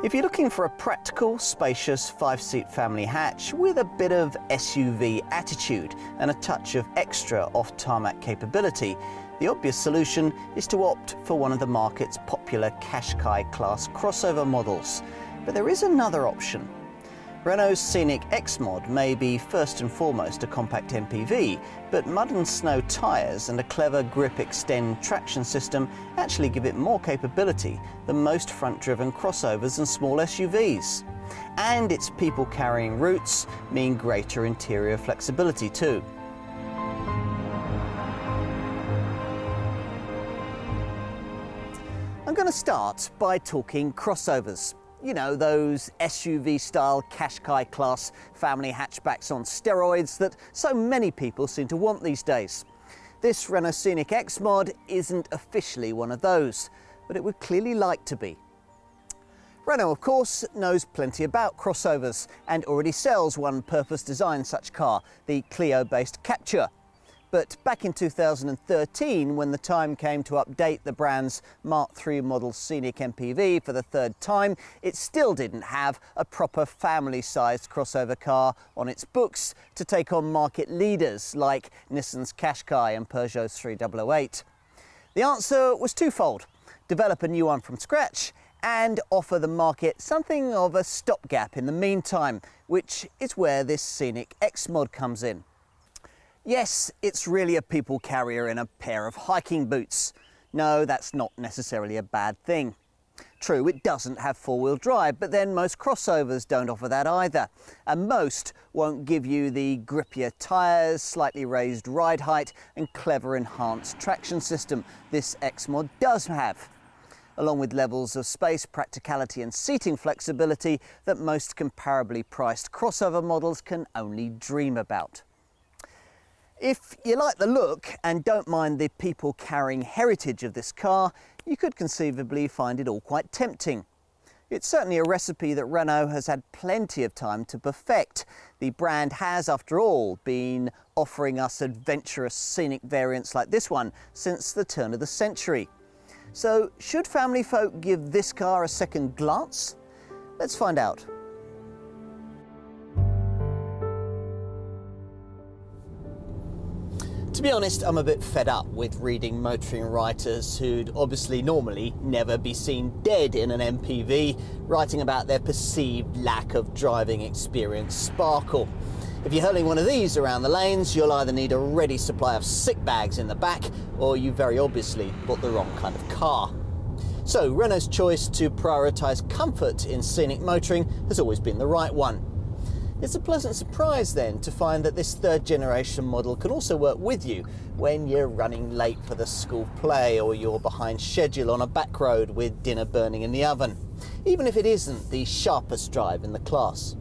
If you're looking for a practical, spacious 5-seat family hatch with a bit of SUV attitude and a touch of extra off-tarmac capability, the obvious solution is to opt for one of the market's popular Qashqai class crossover models. But there is another option. Renault's Scenic XMOD may be first and foremost a compact MPV, but mud and snow tyres and a clever grip extend traction system actually give it more capability than most front-driven crossovers and small SUVs. And its people-carrying roots mean greater interior flexibility too. I'm going to start by talking crossovers. You know, those SUV-style Qashqai class family hatchbacks on steroids that so many people seem to want these days. This Renault Scenic XMOD isn't officially one of those, but it would clearly like to be. Renault, of course, knows plenty about crossovers and already sells one purpose-designed such car, the Clio-based Captur. But back in 2013, when the time came to update the brand's Mark III model Scenic MPV for the third time, it still didn't have a proper family-sized crossover car on its books to take on market leaders like Nissan's Qashqai and Peugeot's 3008. The answer was twofold: develop a new one from scratch and offer the market something of a stopgap in the meantime, which is where this Scenic XMOD comes in. Yes, it's really a people carrier in a pair of hiking boots. No, that's not necessarily a bad thing. True, it doesn't have four-wheel drive, but then most crossovers don't offer that either. And most won't give you the grippier tyres, slightly raised ride height and clever enhanced traction system this XMOD does have, along with levels of space, practicality and seating flexibility that most comparably priced crossover models can only dream about. If you like the look and don't mind the people-carrying heritage of this car, you could conceivably find it all quite tempting. It's certainly a recipe that Renault has had plenty of time to perfect. The brand has, after all, been offering us adventurous scenic variants like this one since the turn of the century. So, should family folk give this car a second glance? Let's find out. To be honest, I'm a bit fed up with reading motoring writers who'd obviously normally never be seen dead in an MPV, writing about their perceived lack of driving experience sparkle. If you're hurling one of these around the lanes, you'll either need a ready supply of sick bags in the back, or you very obviously bought the wrong kind of car. So Renault's choice to prioritise comfort in scenic motoring has always been the right one. It's a pleasant surprise then to find that this third generation model can also work with you when you're running late for the school play or you're behind schedule on a back road with dinner burning in the oven, even if it isn't the sharpest drive in the class.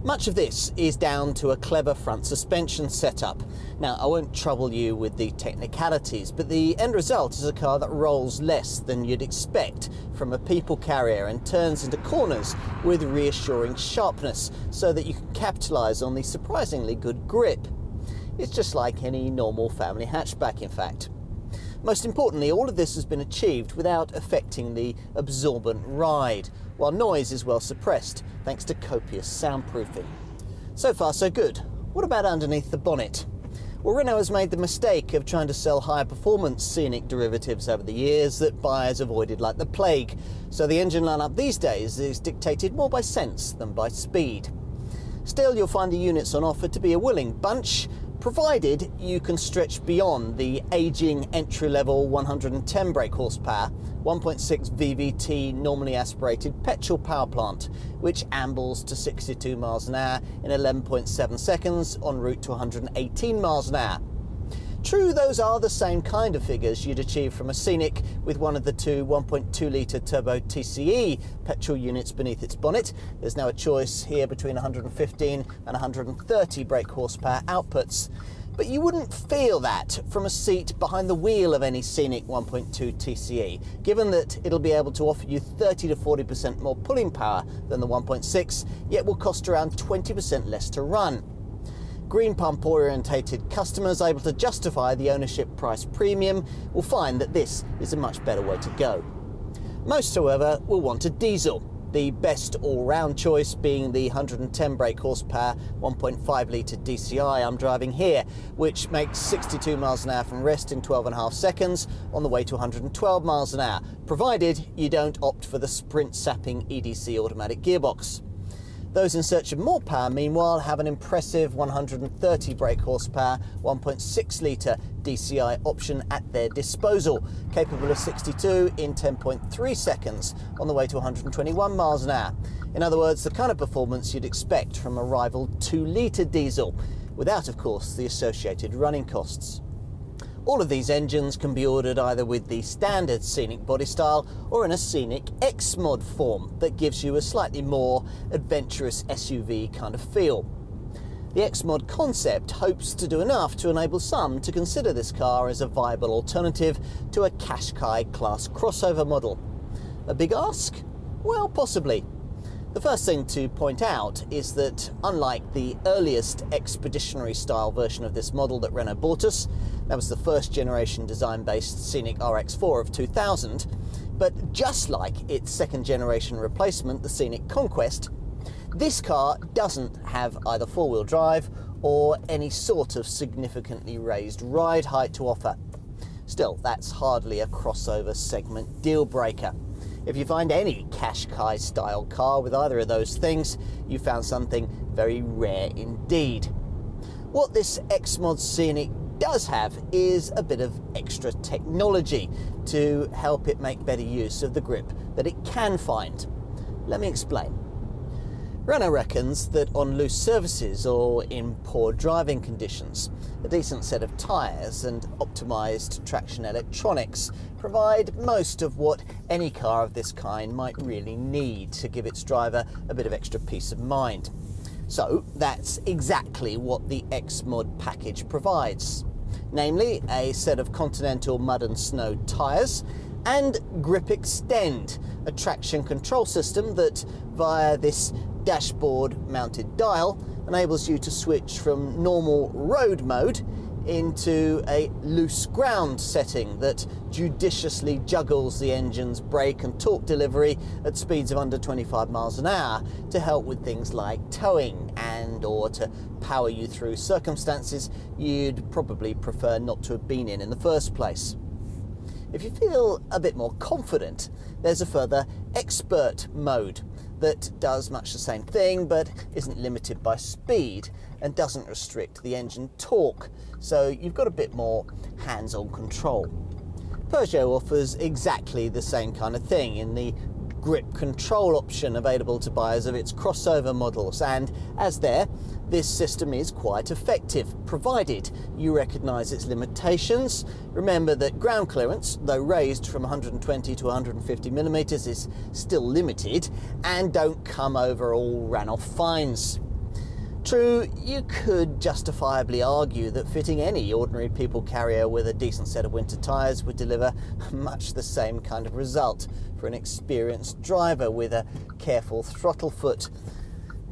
Much of this is down to a clever front suspension setup. Now, I won't trouble you with the technicalities, but the end result is a car that rolls less than you'd expect from a people carrier and turns into corners with reassuring sharpness so that you can capitalise on the surprisingly good grip. It's just like any normal family hatchback, in fact. Most importantly, all of this has been achieved without affecting the absorbent ride, while noise is well suppressed thanks to copious soundproofing. So far so good. What about underneath the bonnet? Well, Renault has made the mistake of trying to sell higher performance scenic derivatives over the years that buyers avoided like the plague, so the engine lineup these days is dictated more by sense than by speed. Still, you'll find the units on offer to be a willing bunch, provided you can stretch beyond the ageing entry-level 110 brake horsepower, 1.6 VVT normally aspirated petrol power plant, which ambles to 62 miles an hour in 11.7 seconds en route to 118 miles an hour. True, those are the same kind of figures you'd achieve from a Scenic with one of the two 1.2 litre turbo TCE petrol units beneath its bonnet. There's now a choice here between 115 and 130 brake horsepower outputs. But you wouldn't feel that from a seat behind the wheel of any Scenic 1.2 TCE, given that it'll be able to offer you 30 to 40% more pulling power than the 1.6, yet will cost around 20% less to run. Green pump orientated customers able to justify the ownership price premium will find that this is a much better way to go. Most, however, will want a diesel. The best all-round choice being the 110 brake horsepower 1.5 litre DCI I'm driving here, which makes 62 miles an hour from rest in 12.5 seconds on the way to 112 miles an hour, provided you don't opt for the sprint-sapping EDC automatic gearbox. Those in search of more power, meanwhile, have an impressive 130 brake horsepower 1.6 litre DCI option at their disposal, capable of 62 in 10.3 seconds on the way to 121 miles an hour. In other words, the kind of performance you'd expect from a rival 2 litre diesel, without, of course, the associated running costs. All of these engines can be ordered either with the standard Scenic body style or in a Scenic XMOD form that gives you a slightly more adventurous SUV kind of feel. The XMOD concept hopes to do enough to enable some to consider this car as a viable alternative to a Qashqai class crossover model. A big ask? Well, possibly. The first thing to point out is that, unlike the earliest expeditionary style version of this model that Renault bought us, that was the first generation design-based Scenic RX4 of 2000, but just like its second generation replacement, the Scenic Conquest, this car doesn't have either four-wheel drive or any sort of significantly raised ride height to offer. Still, that's hardly a crossover segment deal breaker. If you find any Qashqai style car with either of those things, you found something very rare indeed. What this XMOD Scenic does have is a bit of extra technology to help it make better use of the grip that it can find. Let me explain. Renault reckons that on loose surfaces or in poor driving conditions, a decent set of tyres and optimised traction electronics provide most of what any car of this kind might really need to give its driver a bit of extra peace of mind. So that's exactly what the XMOD package provides. Namely, a set of Continental mud and snow tyres and Grip Extend, a traction control system that, via this dashboard mounted dial, enables you to switch from normal road mode into a loose ground setting that judiciously juggles the engine's brake and torque delivery at speeds of under 25 miles an hour to help with things like towing and or to power you through circumstances you'd probably prefer not to have been in the first place. If you feel a bit more confident, there's a further expert mode that does much the same thing but isn't limited by speed and doesn't restrict the engine torque, so you've got a bit more hands-on control. Peugeot offers exactly the same kind of thing in the grip control option available to buyers of its crossover models, and as there, this system is quite effective, provided you recognise its limitations. Remember that ground clearance, though raised from 120 to 150 millimetres, is still limited and don't come over all Renault fines. True, you could justifiably argue that fitting any ordinary people carrier with a decent set of winter tyres would deliver much the same kind of result for an experienced driver with a careful throttle foot.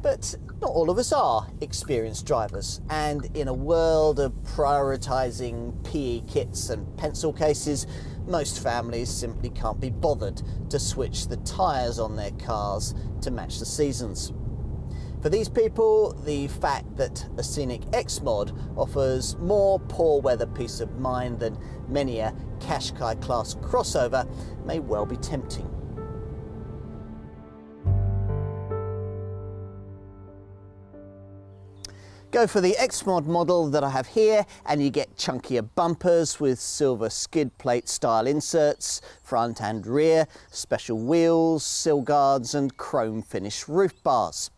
But not all of us are experienced drivers, and in a world of prioritising PE kits and pencil cases, most families simply can't be bothered to switch the tyres on their cars to match the seasons. For these people, the fact that a Scenic XMOD offers more poor weather peace of mind than many a Qashqai class crossover may well be tempting. Go for the XMOD model that I have here and you get chunkier bumpers with silver skid plate style inserts, front and rear, special wheels, sill guards and chrome finish roof bars.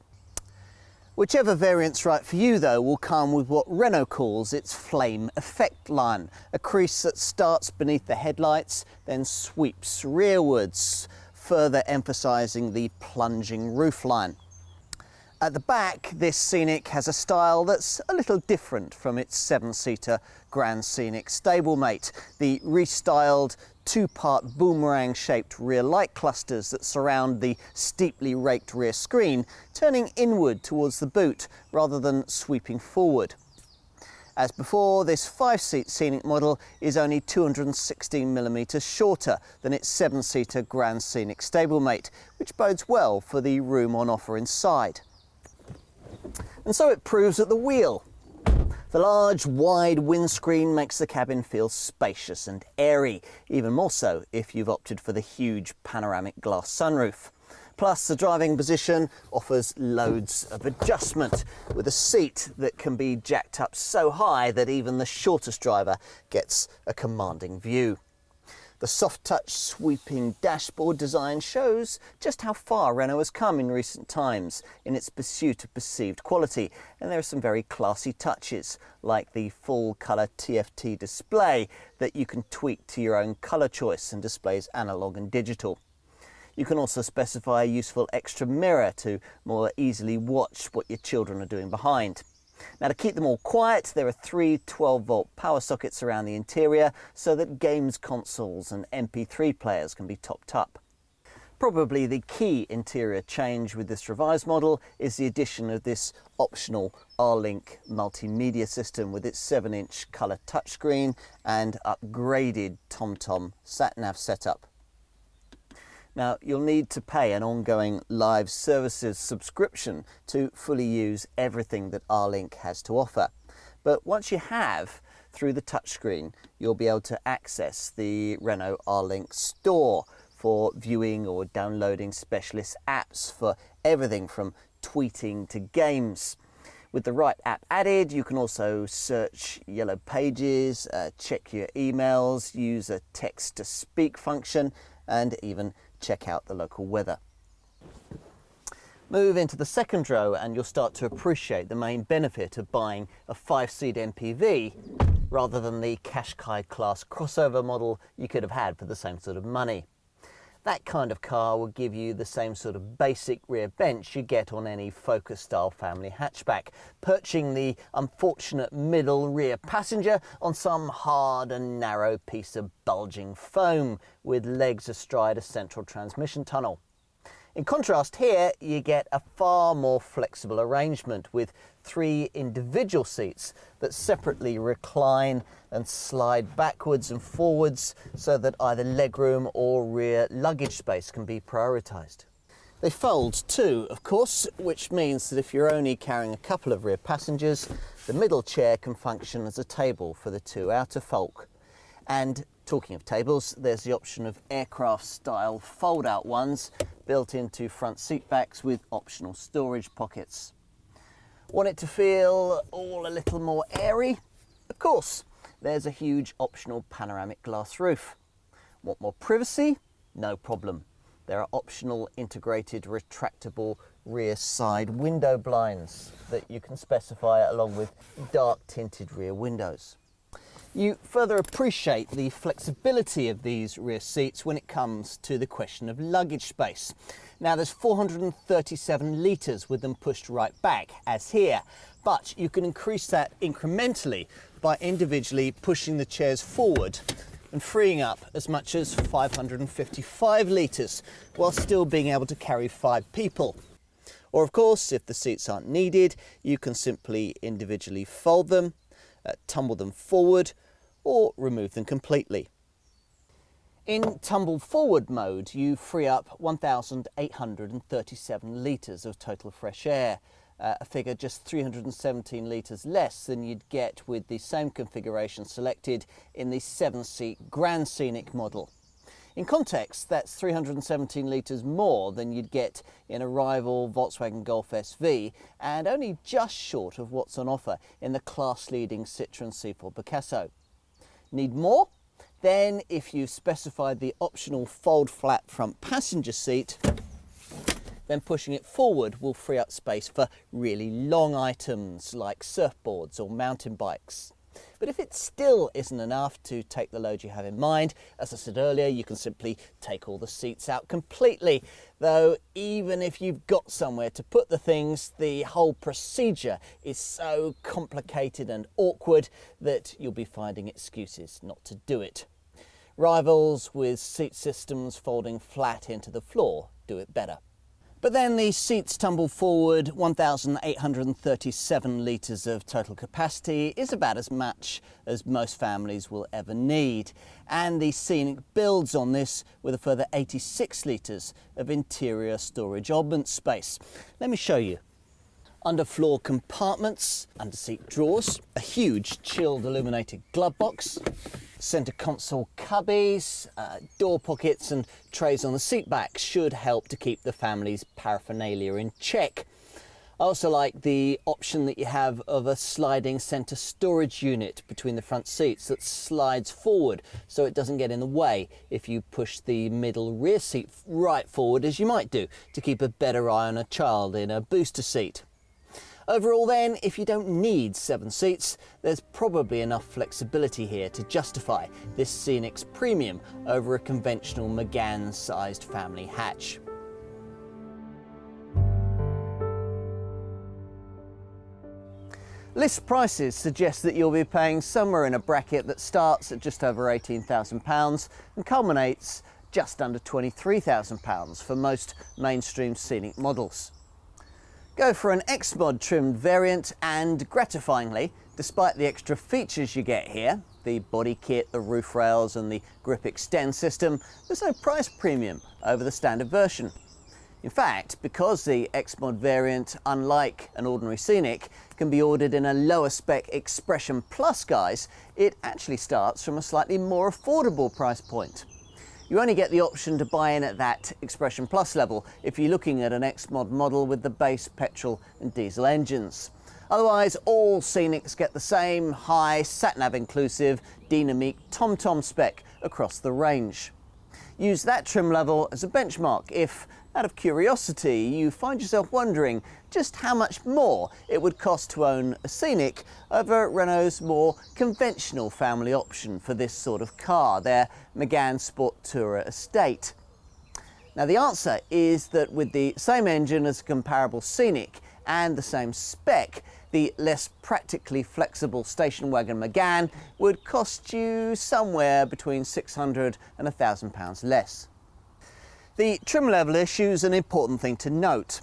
Whichever variant's right for you though will come with what Renault calls its flame effect line, a crease that starts beneath the headlights then sweeps rearwards, further emphasising the plunging roofline. At the back, this Scenic has a style that's a little different from its seven-seater Grand Scenic stablemate, the restyled two-part boomerang-shaped rear light clusters that surround the steeply raked rear screen, turning inward towards the boot rather than sweeping forward. As before, this 5-seat Scenic model is only 216mm shorter than its 7-seater Grand Scenic stablemate, which bodes well for the room on offer inside. And so it proves at the wheel. The large, wide windscreen makes the cabin feel spacious and airy, even more so if you've opted for the huge panoramic glass sunroof. Plus, the driving position offers loads of adjustment, with a seat that can be jacked up so high that even the shortest driver gets a commanding view. The soft-touch sweeping dashboard design shows just how far Renault has come in recent times in its pursuit of perceived quality, and there are some very classy touches, like the full-colour TFT display that you can tweak to your own colour choice and displays analog and digital. You can also specify a useful extra mirror to more easily watch what your children are doing behind. Now, to keep them all quiet, there are 3 12-volt power sockets around the interior so that games consoles and MP3 players can be topped up. Probably the key interior change with this revised model is the addition of this optional R-Link multimedia system with its 7-inch colour touchscreen and upgraded TomTom sat-nav setup. Now, you'll need to pay an ongoing live services subscription to fully use everything that R-Link has to offer. But once you have, through the touchscreen, you'll be able to access the Renault R-Link store for viewing or downloading specialist apps for everything from tweeting to games. With the right app added, you can also search yellow pages, check your emails, use a text-to-speak function, and even check out the local weather. Move into the second row and you'll start to appreciate the main benefit of buying a 5-seat MPV rather than the Qashqai class crossover model you could have had for the same sort of money. That kind of car will give you the same sort of basic rear bench you get on any Focus-style family hatchback, perching the unfortunate middle rear passenger on some hard and narrow piece of bulging foam with legs astride a central transmission tunnel. In contrast, here you get a far more flexible arrangement with 3 individual seats that separately recline and slide backwards and forwards so that either legroom or rear luggage space can be prioritised. They fold too, of course, which means that if you're only carrying a couple of rear passengers, the middle chair can function as a table for the 2 outer folk. And talking of tables, there's the option of aircraft-style fold-out ones built into front seat backs with optional storage pockets. Want it to feel all a little more airy? Of course, there's a huge optional panoramic glass roof. Want more privacy? No problem. There are optional integrated retractable rear side window blinds that you can specify along with dark tinted rear windows. You further appreciate the flexibility of these rear seats when it comes to the question of luggage space. Now, there's 437 litres with them pushed right back, as here, but you can increase that incrementally by individually pushing the chairs forward and freeing up as much as 555 litres while still being able to carry 5 people. Or of course, if the seats aren't needed, you can simply individually fold them, tumble them forward, or remove them completely. In tumble forward mode, you free up 1,837 litres of total fresh air, a figure just 317 litres less than you'd get with the same configuration selected in the 7-seat Grand Scenic model. In context, that's 317 litres more than you'd get in a rival Volkswagen Golf SV, and only just short of what's on offer in the class-leading Citroën C4 Picasso. Need more? Then, if you've specified the optional fold-flat front passenger seat, then pushing it forward will free up space for really long items like surfboards or mountain bikes. But if it still isn't enough to take the load you have in mind, as I said earlier, you can simply take all the seats out completely. Though even if you've got somewhere to put the things, the whole procedure is so complicated and awkward that you'll be finding excuses not to do it. Rivals with seat systems folding flat into the floor do it better. But then the seats tumble forward. 1,837 litres of total capacity is about as much as most families will ever need. And the Scenic builds on this with a further 86 litres of interior storage oddment space. Let me show you. Underfloor compartments, under-seat drawers, a huge chilled illuminated glove box, centre console cubbies, door pockets and trays on the seat backs should help to keep the family's paraphernalia in check. I also like the option that you have of a sliding centre storage unit between the front seats that slides forward so it doesn't get in the way if you push the middle rear seat right forward, as you might do to keep a better eye on a child in a booster seat. Overall then, if you don't need 7 seats, there's probably enough flexibility here to justify this Scenic's premium over a conventional Megane-sized family hatch. List prices suggest that you'll be paying somewhere in a bracket that starts at just over £18,000 and culminates just under £23,000 for most mainstream Scenic models. Go for an XMOD trimmed variant and, gratifyingly, despite the extra features you get here, the body kit, the roof rails and the grip extend system, there's no price premium over the standard version. In fact, because the XMOD variant, unlike an ordinary Scenic, can be ordered in a lower spec Expression Plus guise, it actually starts from a slightly more affordable price point. You only get the option to buy in at that Expression Plus level if you're looking at an XMOD model with the base petrol and diesel engines. Otherwise, all Scenics get the same high, sat-nav inclusive, dynamic TomTom spec across the range. Use that trim level as a benchmark if, out of curiosity, you find yourself wondering just how much more it would cost to own a Scenic over Renault's more conventional family option for this sort of car, their Megane Sport Tourer estate. Now the answer is that with the same engine as a comparable Scenic and the same spec, the less practically flexible station wagon Megane would cost you somewhere between £600 and £1,000 less. The trim level issue is an important thing to note.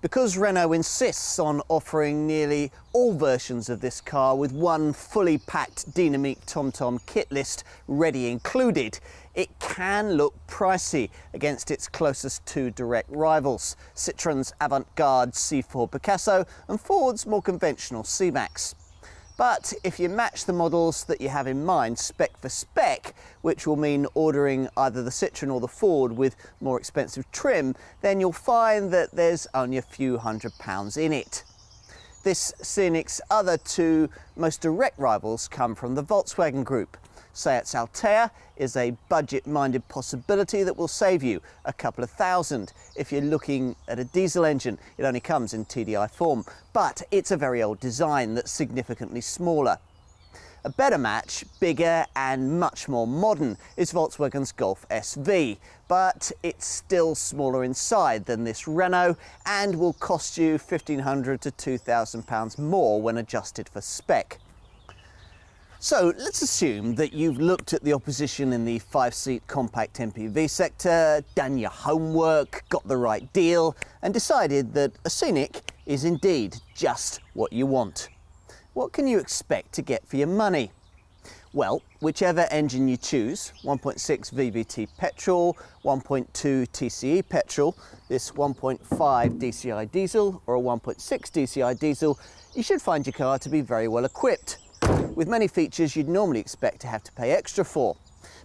Because Renault insists on offering nearly all versions of this car with one fully packed dynamic TomTom kit list ready included, it can look pricey against its closest 2 direct rivals, Citroën's avant-garde C4 Picasso and Ford's more conventional C-Max. But if you match the models that you have in mind spec for spec, which will mean ordering either the Citroën or the Ford with more expensive trim, then you'll find that there's only a few £100s in it. This Scenic's other 2 most direct rivals come from the Volkswagen Group. Seat's Altea is a budget-minded possibility that will save you a couple of £1,000. If you're looking at a diesel engine, it only comes in TDI form, but it's a very old design that's significantly smaller. A better match, bigger and much more modern, is Volkswagen's Golf SV, but it's still smaller inside than this Renault and will cost you £1,500 to £2,000 more when adjusted for spec. So let's assume that you've looked at the opposition in the 5-seat compact MPV sector, done your homework, got the right deal and decided that a Scenic is indeed just what you want. What can you expect to get for your money? Well, whichever engine you choose, 1.6 VVT petrol, 1.2 TCE petrol, this 1.5 DCI diesel or a 1.6 DCI diesel, you should find your car to be very well equipped, with many features you'd normally expect to have to pay extra for.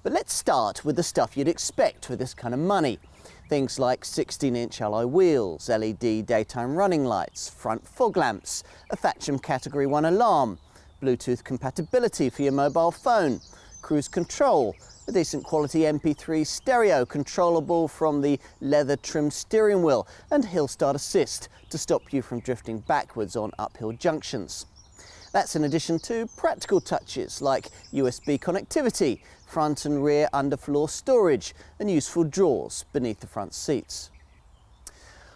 But let's start with the stuff you'd expect for this kind of money. Things like 16-inch alloy wheels, LED daytime running lights, front fog lamps, a Thatcham Category 1 alarm, Bluetooth compatibility for your mobile phone, cruise control, a decent quality MP3 stereo controllable from the leather trimmed steering wheel, and hill start assist to stop you from drifting backwards on uphill junctions. That's in addition to practical touches like USB connectivity, front and rear underfloor storage, and useful drawers beneath the front seats.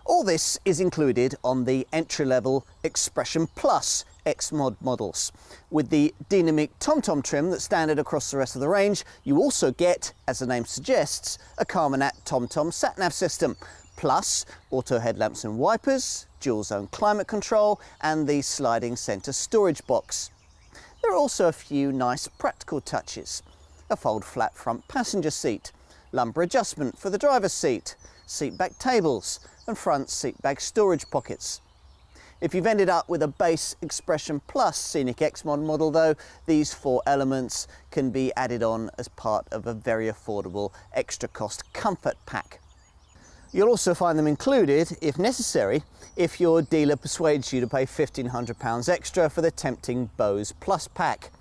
All this is included on the entry-level Expression Plus XMOD models. With the dynamic TomTom trim that's standard across the rest of the range, you also get, as the name suggests, a Carmanat TomTom sat-nav system, plus auto headlamps and wipers, dual zone climate control, and the sliding centre storage box. There are also a few nice practical touches. A fold flat front passenger seat, lumbar adjustment for the driver's seat, seat back tables, and front seat bag storage pockets. If you've ended up with a base Expression Plus Scenic XMOD model though, these 4 elements can be added on as part of a very affordable extra cost comfort pack. You'll also find them included, if necessary, if your dealer persuades you to pay £1,500 extra for the tempting Bose Plus pack.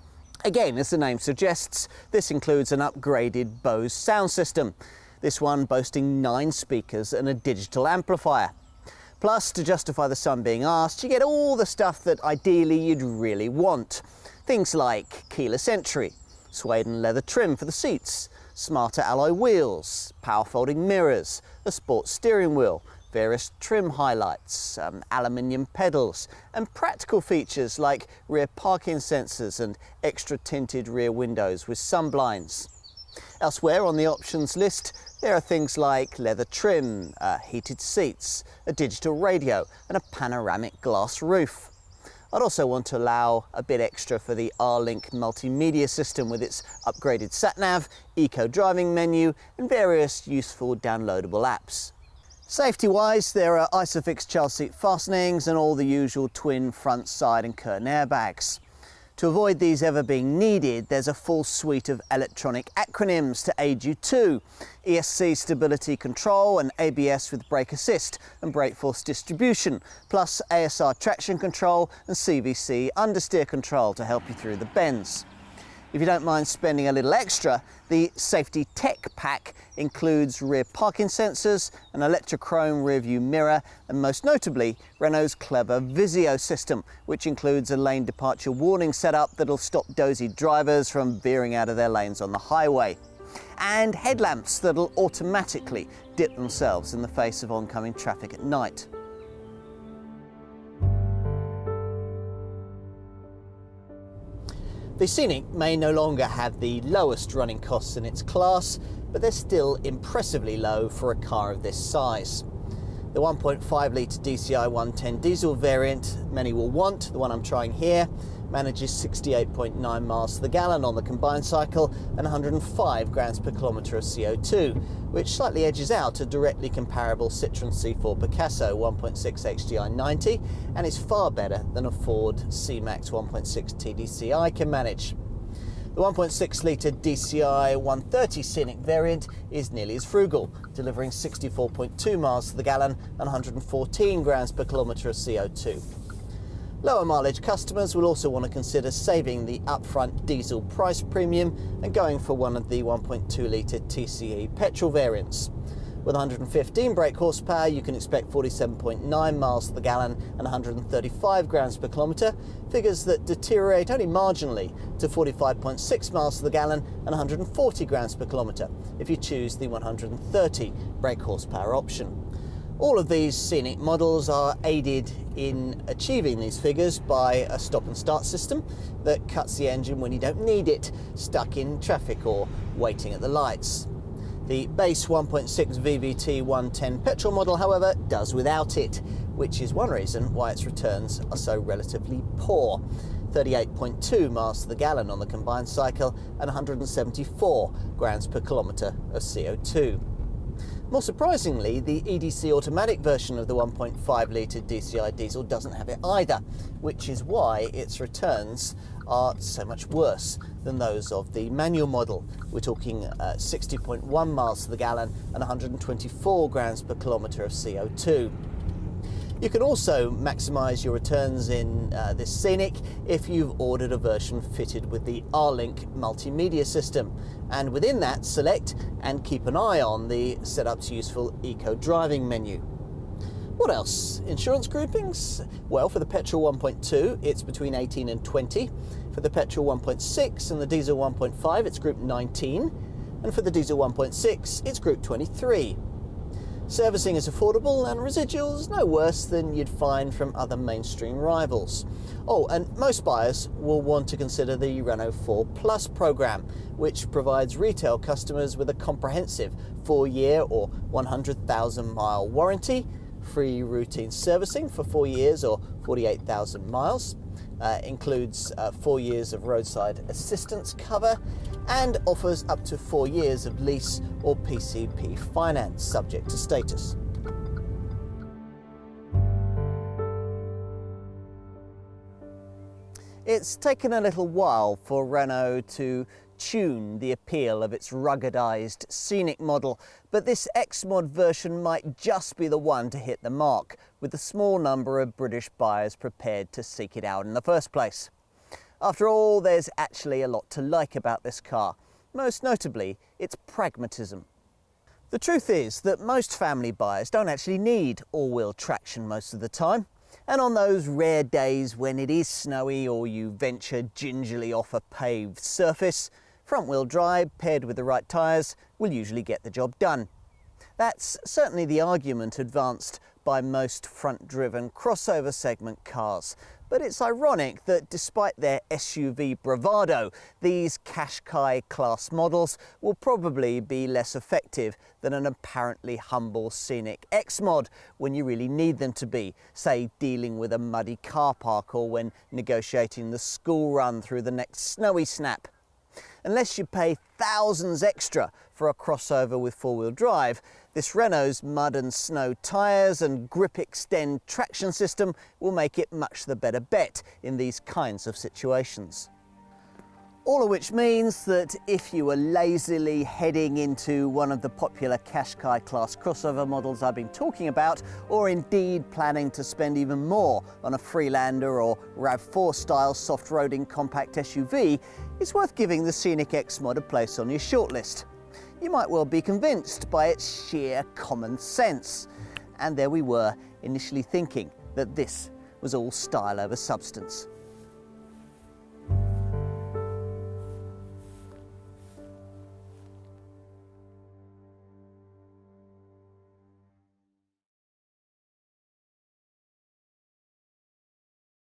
Again, as the name suggests, this includes an upgraded Bose sound system, this one boasting 9 speakers and a digital amplifier. Plus, to justify the sum being asked, you get all the stuff that ideally you'd really want. Things like keyless entry, suede and leather trim for the seats, smarter alloy wheels, power folding mirrors, a sports steering wheel, various trim highlights, aluminium pedals, and practical features like rear parking sensors and extra tinted rear windows with sun blinds. Elsewhere on the options list, there are things like leather trim, heated seats, a digital radio, and a panoramic glass roof. I'd also want to allow a bit extra for the R-Link multimedia system with its upgraded sat-nav, eco-driving menu, and various useful downloadable apps. Safety-wise, there are Isofix child seat fastenings and all the usual twin front, side and curtain airbags. To avoid these ever being needed, there's a full suite of electronic acronyms to aid you too. ESC stability control and ABS with brake assist and brake force distribution, plus ASR traction control and CVC understeer control to help you through the bends. If you don't mind spending a little extra, the Safety Tech Pack includes rear parking sensors, an electrochrome rear view mirror, and most notably, Renault's clever Visio system, which includes a lane departure warning setup that'll stop dozy drivers from veering out of their lanes on the highway. And headlamps that'll automatically dip themselves in the face of oncoming traffic at night. The Scenic may no longer have the lowest running costs in its class, but they're still impressively low for a car of this size. The 1.5 litre DCI 110 diesel variant many will want, the one I'm trying here, manages 68.9 miles to the gallon on the combined cycle and 105 grams per kilometre of CO2, which slightly edges out a directly comparable Citroën C4 Picasso 1.6 HDI 90 and is far better than a Ford C-Max 1.6 TDCi can manage. The 1.6 litre DCI 130 Scenic variant is nearly as frugal, delivering 64.2 miles to the gallon and 114 grams per kilometre of CO2. Lower mileage customers will also want to consider saving the upfront diesel price premium and going for one of the 1.2 litre TCE petrol variants. With 115 brake horsepower, you can expect 47.9 miles to the gallon and 135 grams per kilometre, figures that deteriorate only marginally to 45.6 miles to the gallon and 140 grams per kilometre if you choose the 130 brake horsepower option. All of these Scenic models are aided in achieving these figures by a stop and start system that cuts the engine when you don't need it, stuck in traffic or waiting at the lights. The base 1.6 VVT 110 petrol model, however, does without it, which is one reason why its returns are so relatively poor. 38.2 miles to the gallon on the combined cycle and 174 grams per kilometre of CO2. More surprisingly, the EDC automatic version of the 1.5 litre DCI diesel doesn't have it either, which is why its returns are so much worse than those of the manual model. We're talking 60.1 miles to the gallon and 124 grams per kilometre of CO2. You can also maximise your returns in this Scenic if you've ordered a version fitted with the R-Link multimedia system, and within that select and keep an eye on the setup's useful eco-driving menu. What else? Insurance groupings? Well, for the petrol 1.2 it's between 18 and 20, for the petrol 1.6 and the diesel 1.5 it's group 19, and for the diesel 1.6 it's group 23. Servicing is affordable and residuals no worse than you'd find from other mainstream rivals. Oh, and most buyers will want to consider the Renault 4 Plus programme, which provides retail customers with a comprehensive 4-year or 100,000 mile warranty, free routine servicing for 4 years or 48,000 miles, includes 4 years of roadside assistance cover, and offers up to 4 years of lease or PCP finance subject to status. It's taken a little while for Renault to tune the appeal of its ruggedized Scenic model, but this XMOD version might just be the one to hit the mark, with a small number of British buyers prepared to seek it out in the first place. After all, there's actually a lot to like about this car, most notably its pragmatism. The truth is that most family buyers don't actually need all-wheel traction most of the time, and on those rare days when it is snowy or you venture gingerly off a paved surface, front-wheel drive paired with the right tyres will usually get the job done. That's certainly the argument advanced by most front-driven crossover segment cars, but it's ironic that despite their SUV bravado, these Qashqai class models will probably be less effective than an apparently humble Scenic XMOD when you really need them to be, say dealing with a muddy car park or when negotiating the school run through the next snowy snap. Unless you pay thousands extra for a crossover with four-wheel drive, this Renault's mud and snow tyres and grip extend traction system will make it much the better bet in these kinds of situations. All of which means that if you were lazily heading into one of the popular Qashqai class crossover models I've been talking about, or indeed planning to spend even more on a Freelander or RAV4 style soft-roading compact SUV, it's worth giving the Scenic XMOD a place on your shortlist. You might well be convinced by its sheer common sense. And there we were, initially thinking that this was all style over substance.